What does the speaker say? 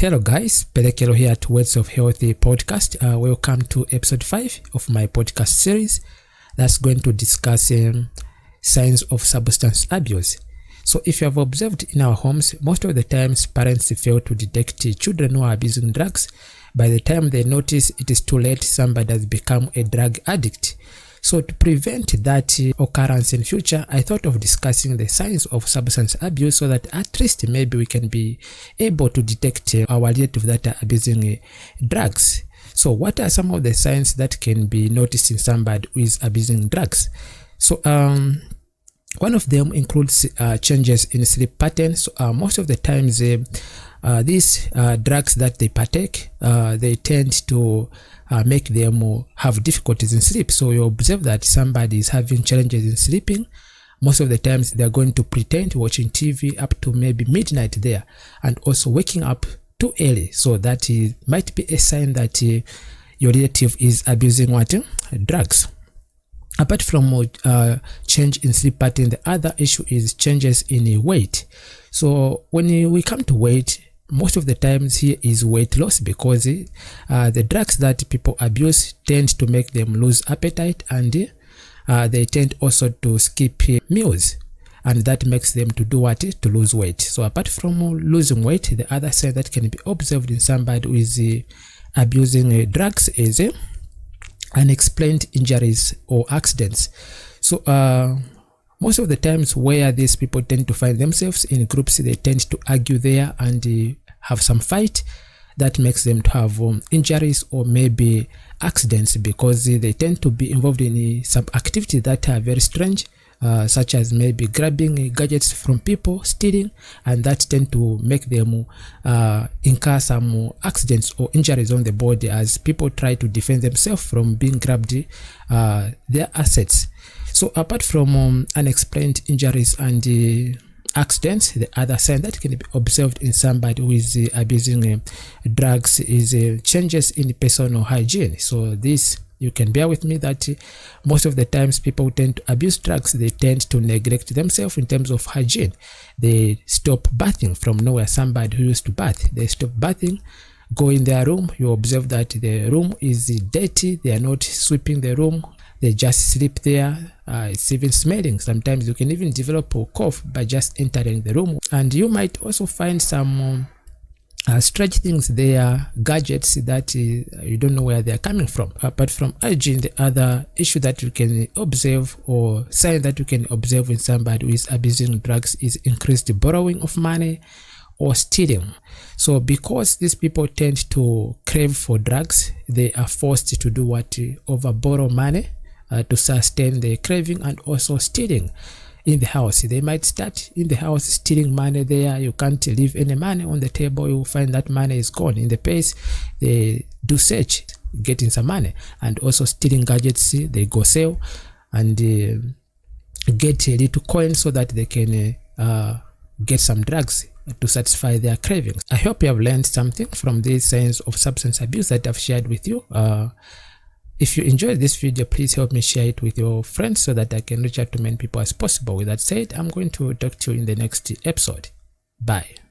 Hello guys, Pelekelo here at Words of Healthy podcast. Welcome to episode 5 of my podcast series that's going to discuss signs of substance abuse. So if you have observed in our homes, most of the times parents fail to detect children who are abusing drugs. By the time they notice it is too late, somebody has become a drug addict. So to prevent that occurrence in future, I thought of discussing the signs of substance abuse so that at least maybe we can be able to detect our relatives that are abusing drugs. So what are some of the signs that can be noticed in somebody who is abusing drugs? So one of them includes changes in sleep patterns. So, most of the times these drugs that they partake, they tend to make them have difficulties in sleep. So you observe that somebody is having challenges in sleeping. Most of the times they are going to pretend watching TV up to maybe midnight there, and also waking up too early. So that might be a sign that your relative is abusing what? Drugs. Apart from change in sleep pattern, the other issue is changes in weight. So when we come to weight, most of the times here is weight loss, because the drugs that people abuse tend to make them lose appetite, and they tend also to skip meals, and that makes them to do what? To lose weight. So apart from losing weight, the other sign that can be observed in somebody who is abusing drugs is unexplained injuries or accidents. So most of the times where these people tend to find themselves in groups, they tend to argue there and have some fight that makes them to have injuries or maybe accidents, because they tend to be involved in some activities that are very strange, such as maybe grabbing gadgets from people, stealing, and that tend to make them incur some accidents or injuries on the body as people try to defend themselves from being grabbed their assets. So apart from unexplained injuries and accidents, the other sign that can be observed in somebody who is abusing drugs is changes in personal hygiene. So this, you can bear with me that most of the times people tend to abuse drugs, they tend to neglect themselves in terms of hygiene. They stop bathing from nowhere. Somebody who used to bath, they stop bathing, go in their room, you observe that the room is dirty, they are not sweeping the room, they just sleep there. It's even smelling. Sometimes you can even develop a cough by just entering the room, and you might also find some strange things there, gadgets that you don't know where they are coming from. Apart from hygiene, the other issue that you can observe, or sign that you can observe in somebody who is abusing drugs, is increased borrowing of money or stealing. So because these people tend to crave for drugs, they are forced to do what? Over borrow money to sustain the craving, and also stealing in the house. They might start in the house stealing money there. You can't leave any money on the table, you find that money is gone. In the place they do search, getting some money, and also stealing gadgets. They go sell and get a little coin so that they can get some drugs to satisfy their cravings. I hope you have learned something from these signs of substance abuse that I've shared with you. If you enjoyed this video, please help me share it with your friends so that I can reach out to many people as possible. With that said, I'm going to talk to you in the next episode. Bye.